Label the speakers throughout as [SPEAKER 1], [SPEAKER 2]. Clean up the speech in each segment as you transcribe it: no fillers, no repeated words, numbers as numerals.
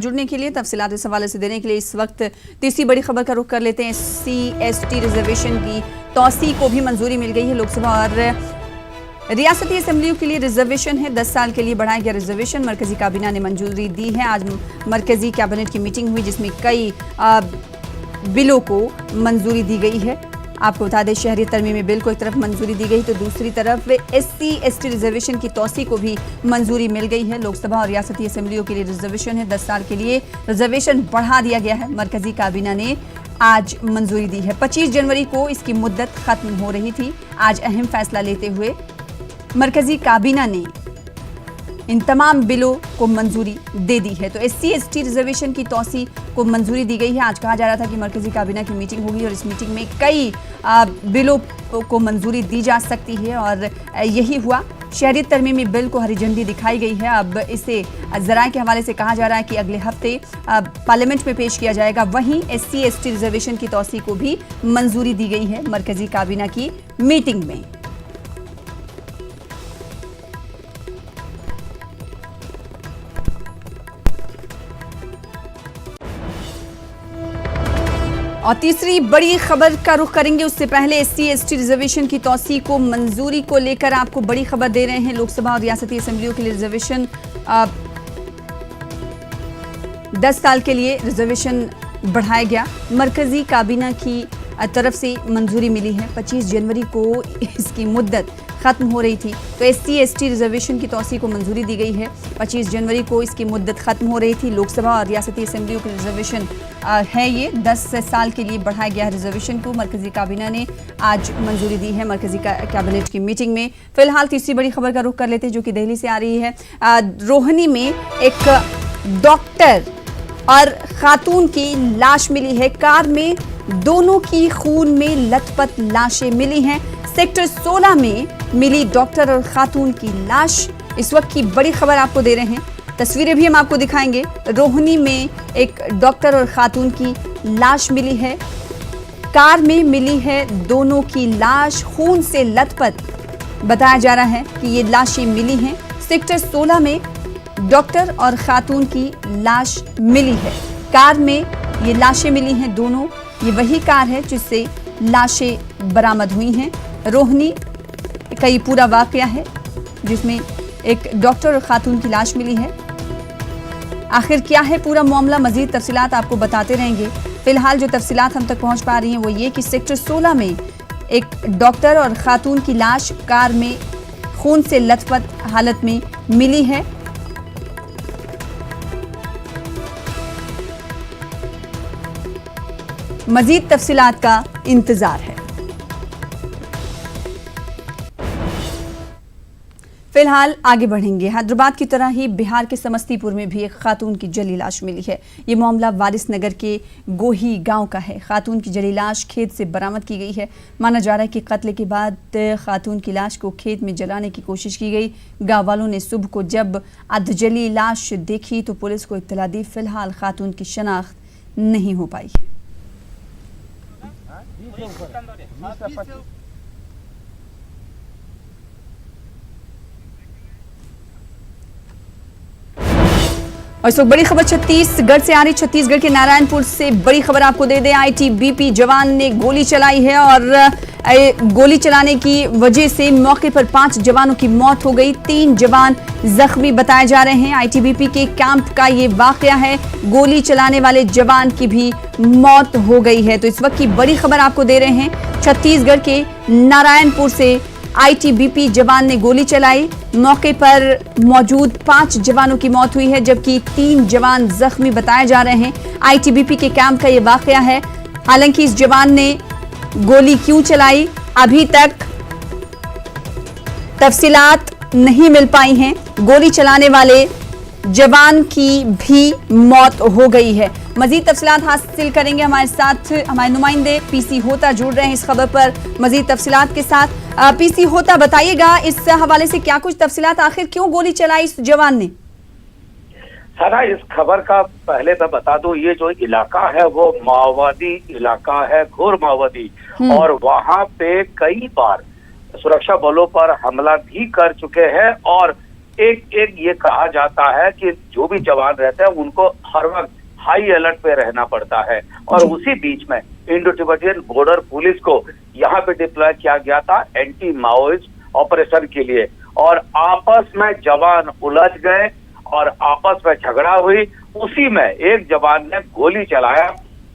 [SPEAKER 1] जुड़ने के लिए तफसीलात इस हवाले से देने के लिए इस वक्त तीसरी बड़ी खबर का रुख कर लेते हैं। SC/ST रिजर्वेशन की तौसी को भी मंजूरी मिल गई है। लोकसभा और रियासती असम्बलियों के लिए रिजर्वेशन है। 10 साल के लिए बढ़ाया गया रिजर्वेशन मरकजी काबीना ने मंजूरी दी है। आज मरकजी कैबिनेट की मीटिंग हुई जिसमें कई बिलों को मंजूरी दी गई है। आपको बता दें, शहरी तरमीमी बिल को एक तरफ मंजूरी दी गई तो दूसरी तरफ SC/ST रिजर्वेशन की तौसी को भी मंजूरी मिल गई है। लोकसभा और रियासती असम्बलियों के लिए रिजर्वेशन है। 10 साल के लिए रिजर्वेशन बढ़ा दिया गया है। मरकजी काबीना ने आज मंजूरी दी है। 25 जनवरी को इसकी मुद्दत खत्म हो रही थी। आज अहम फैसला लेते हुए मरकजी काबीना ने इन तमाम बिलों को मंजूरी दे दी है। तो SC/ST रिजर्वेशन की तौसी को मंजूरी दी गई है। आज कहा जा रहा था कि मरकजी काबीना की मीटिंग होगी और इस मीटिंग में कई बिलों को मंजूरी दी जा सकती है और यही हुआ। शहरी तरमीमी बिल को हरी झंडी दिखाई गई है। अब इसे ज़राए के हवाले से कहा जा रहा है कि अगले हफ्ते पार्लियामेंट में पेश किया जाएगा। वहीं SC/ST रिजर्वेशन की तौसी को भी मंजूरी दी गई है मरकजी काबीना की मीटिंग में। और तीसरी बड़ी खबर का रुख करेंगे। उससे पहले SC/ST रिजर्वेशन की तौसी को मंजूरी को लेकर आपको बड़ी खबर दे रहे हैं। लोकसभा और रियासती असेंबलियों के लिए रिजर्वेशन 10 साल के लिए रिजर्वेशन बढ़ाया गया। मरकजी काबीना की तरफ से मंजूरी मिली है। 25 जनवरी को इसकी मुद्दत खत्म हो रही थी तो SC/ST रिजर्वेशन की तौसी को मंजूरी दी गई है। 25 जनवरी को इसकी मुद्दत खत्म हो रही थी। लोकसभा और रियासती असेंबलियों के रिजर्वेशन है ये 10 साल के लिए बढ़ाया गया रिजर्वेशन को मरकजी काबीना ने आज मंजूरी दी है मरकजी कैबिनेट की मीटिंग में। फिलहाल तीसरी बड़ी खबर का रुख कर लेते हैं जो कि दिल्ली से आ रही है। रोहनी में एक डॉक्टर और खातून की लाश मिली है। कार में दोनों की खून में लथपथ लाशें मिली हैं। सेक्टर 16 में मिली डॉक्टर और खातून की लाश। इस वक्त की बड़ी खबर आपको दे रहे हैं। तस्वीरें भी हम आपको दिखाएंगे। रोहनी में एक डॉक्टर और खातून की लाश मिली है। कार में मिली है दोनों की लाश, खून से लथपथ बताया जा रहा है कि ये लाशें मिली हैं। सेक्टर 16 में डॉक्टर और खातून की लाश मिली है। कार में ये लाशें मिली हैं दोनों। ये वही कार है जिससे लाशें बरामद हुई हैं। रोहनी का ये पूरा वाकया है जिसमें एक डॉक्टर और खातून की लाश मिली है। आखिर क्या है पूरा मामला, मजीद तफसीलात आपको बताते रहेंगे। फिलहाल जो तफसीलात हम तक पहुंच पा रही हैं वो ये कि सेक्टर 16 में एक डॉक्टर और खातून की लाश कार में खून से लथपथ हालत में मिली है। मजीद तफसीलात का इंतजार है। फिलहाल आगे बढ़ेंगे। हैदराबाद की तरह ही बिहार के समस्तीपुर में भी एक खातून की जली लाश मिली है। ये मामला वारिस नगर के गोही गांव का है। खातून की जली लाश खेत से बरामद की गई है। माना जा रहा है कि कत्ल के बाद खातून की लाश को खेत में जलाने की कोशिश की गई। गांव वालों ने सुबह को जब अधजली लाश देखी तो पुलिस को इत्तला दी। फिलहाल खातून की शनाख्त नहीं हो पाई है। और इस वक्त बड़ी खबर छत्तीसगढ़ से आ रही। छत्तीसगढ़ के नारायणपुर से बड़ी खबर आपको दे दें। ITBP जवान ने गोली चलाई है और गोली चलाने की वजह से मौके पर 5 जवानों की मौत हो गई। 3 जवान जख्मी बताए जा रहे हैं। ITBP के कैंप का ये वाकया है। गोली चलाने वाले जवान की भी मौत हो गई है। तो इस वक्त की बड़ी खबर आपको दे रहे हैं। छत्तीसगढ़ के नारायणपुर से ITBP जवान ने गोली चलाई। मौके पर मौजूद 5 जवानों की मौत हुई है जबकि 3 जवान जख्मी बताए जा रहे हैं। ITBP के कैंप का ये वाकया है। हालांकि इस जवान ने गोली क्यों चलाई अभी तक तफसीलात नहीं मिल पाई हैं। गोली चलाने वाले जवान की भी मौत हो गई है। मजीद तफसीलात हासिल करेंगे। हमारे साथ हमारे नुमाइंदे PC होता जुड़ रहे हैं इस खबर पर मजीद तफसीलात के साथ। PC होता, बताइएगा इस हवाले से क्या कुछ तफसीलात, आखिर क्यों गोली चलाई इस जवान ने?
[SPEAKER 2] सारा इस खबर का पहले मैं बता दूं, ये जो इलाका है वो माओवादी इलाका है, घोर माओवादी, और वहां पे कई बार सुरक्षा बलों पर हमला भी कर चुके हैं और एक ये कहा जाता है कि जो भी जवान रहते हैं उनको हर वक्त हाई अलर्ट पे रहना पड़ता है, और उसी बीच में इंडो तिब्बतियन बॉर्डर पुलिस को यहाँ पे डिप्लॉय किया गया था एंटी माओइस्ट ऑपरेशन के लिए, और आपस में जवान उलझ गए और आपस में झगड़ा हुई। उसी में एक जवान ने गोली चलाया,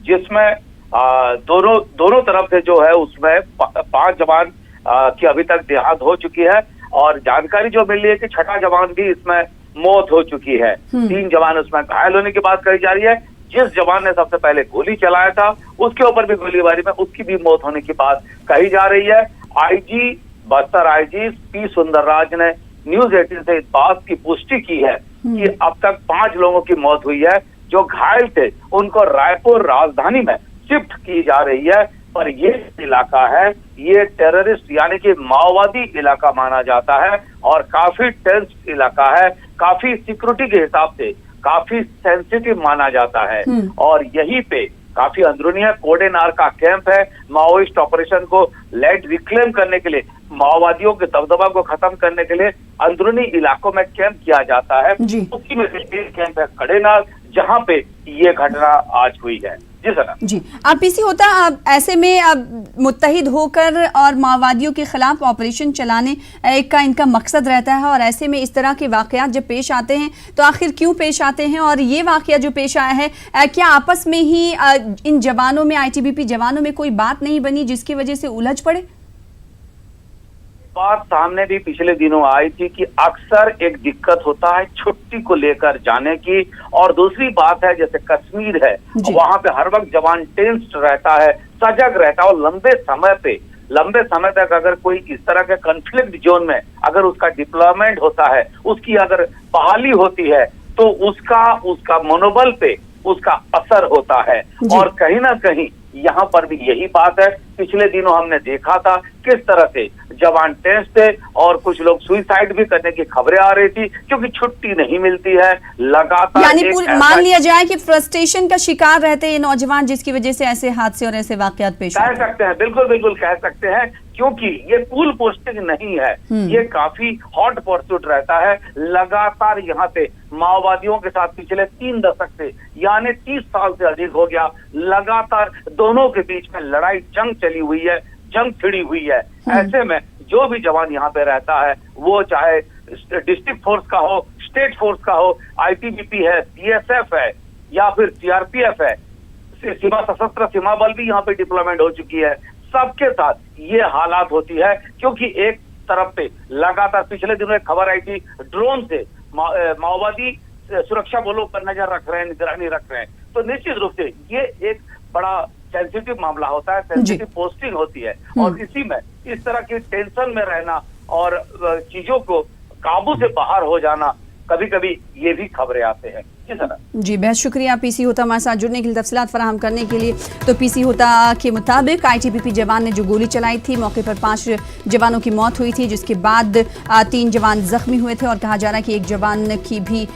[SPEAKER 2] जिसमें दोनों तरफ से जो है उसमें 5 जवान की अभी तक देहांत हो चुकी है, और जानकारी जो मिल रही है कि 6ठा जवान भी इसमें मौत हो चुकी है। 3 जवान उसमें घायल होने की बात कही जा रही है। जिस जवान ने सबसे पहले गोली चलाया था उसके ऊपर भी गोलीबारी में उसकी भी मौत होने की बात कही जा रही है। IG Bastar IG P Sundarraj ने न्यूज 18 से इस बात की पुष्टि की है कि अब तक 5 लोगों की मौत हुई है। जो घायल थे उनको रायपुर राजधानी में शिफ्ट की जा रही है, पर ये इलाका है, ये टेररिस्ट यानी कि माओवादी इलाका माना जाता है और काफी टेंस इलाका है, काफी सिक्योरिटी के हिसाब से काफी सेंसिटिव माना जाता है, और यहीं पे काफी अंदरूनी है। कोडेनार का कैंप है। माओइस्ट ऑपरेशन को लैंड रिक्लेम करने के लिए, माओवादियों के दबदबा को खत्म करने के लिए अंदरूनी इलाकों में कैंप किया जाता है। उसी में से एक कैंप है कोडेनार, जहां पे ये घटना आज हुई है। जी
[SPEAKER 1] अब पीसी होता अब ऐसे में अब मुत्तहिद होकर और माओवादियों के खिलाफ ऑपरेशन चलाने का इनका मकसद रहता है, और ऐसे में इस तरह के वाकयात जब पेश आते हैं तो आखिर क्यों पेश आते हैं, और ये वाकया जो पेश आया है क्या आपस में ही इन जवानों में, आईटीबीपी जवानों में कोई बात नहीं बनी जिसकी वजह से उलझ पड़े?
[SPEAKER 2] बात सामने भी पिछले दिनों आई थी कि अक्सर एक दिक्कत होता है छुट्टी को लेकर जाने की, और दूसरी बात है जैसे कश्मीर है, वहां पे हर वक्त जवान टेंस्ड रहता है, सजग रहता है, और लंबे समय तक अगर कोई इस तरह के कॉन्फ्लिक्ट जोन में अगर उसका डिप्लॉयमेंट होता है, उसकी अगर बहाली होती है, तो उसका मनोबल पे उसका असर होता है। और कहीं ना कहीं यहाँ पर भी यही बात है। पिछले दिनों हमने देखा था किस तरह से जवान टेंस थे, और कुछ लोग सुइसाइड भी करने की खबरें आ रही थी, क्योंकि छुट्टी नहीं मिलती है लगातार।
[SPEAKER 1] यानी मान लिया जाए कि फ्रस्ट्रेशन का शिकार रहते हैं ये नौजवान, जिसकी वजह से ऐसे हादसे और ऐसे वाकयात पेश
[SPEAKER 2] कह सकते हैं, बिल्कुल कह सकते हैं, क्योंकि ये कूल पोस्टिंग नहीं है, ये काफी हॉट परस्यूट रहता है। लगातार यहाँ पे माओवादियों के साथ पिछले 3 दशक से, यानी 30 साल से अधिक हो गया, लगातार दोनों के बीच में लड़ाई जंग चली हुई है, जंग छिड़ी हुई है। ऐसे में जो भी जवान यहाँ पे रहता है, वो चाहे डिस्ट्रिक्ट फोर्स का हो, स्टेट फोर्स का हो, आईटीबीपी है, बीएसएफ है, या फिर सीआरपीएफ है, सीमा सशस्त्र सीमा बल भी यहाँ पे डिप्लॉयमेंट हो चुकी है, सबके साथ ये हालात होती है। क्योंकि एक तरफ पे लगातार पिछले दिनों एक खबर आई थी, ड्रोन से माओवादी सुरक्षा बलों पर नजर रख रहे हैं, निगरानी रख रहे हैं, तो निश्चित रूप से ये एक बड़ा सेंसिटिव मामला होता है, सेंसिटिव पोस्टिंग होती है, और इसी में इस तरह की टेंशन में रहना और चीजों को काबू से बाहर हो जाना, कभी कभी ये भी खबरें आते हैं।
[SPEAKER 1] जी बेहद शुक्रिया पीसी होता हमारे साथ जुड़ने के लिए, तफसीलात फराहम करने के लिए। तो पीसी होता के मुताबिक आईटीबीपी जवान ने जो गोली चलाई थी, मौके पर 5 जवानों की मौत हुई थी, जिसके बाद 3 जवान जख्मी हुए थे, और कहा जा रहा है कि 1 जवान की भी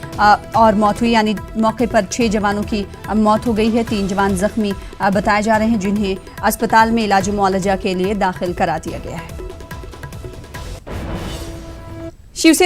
[SPEAKER 1] और मौत हुई, यानी मौके पर 6 जवानों की मौत हो गई है। 3 जवान जख्मी बताए जा रहे हैं, जिन्हें अस्पताल में इलाज मुआलजा के लिए दाखिल करा दिया गया है।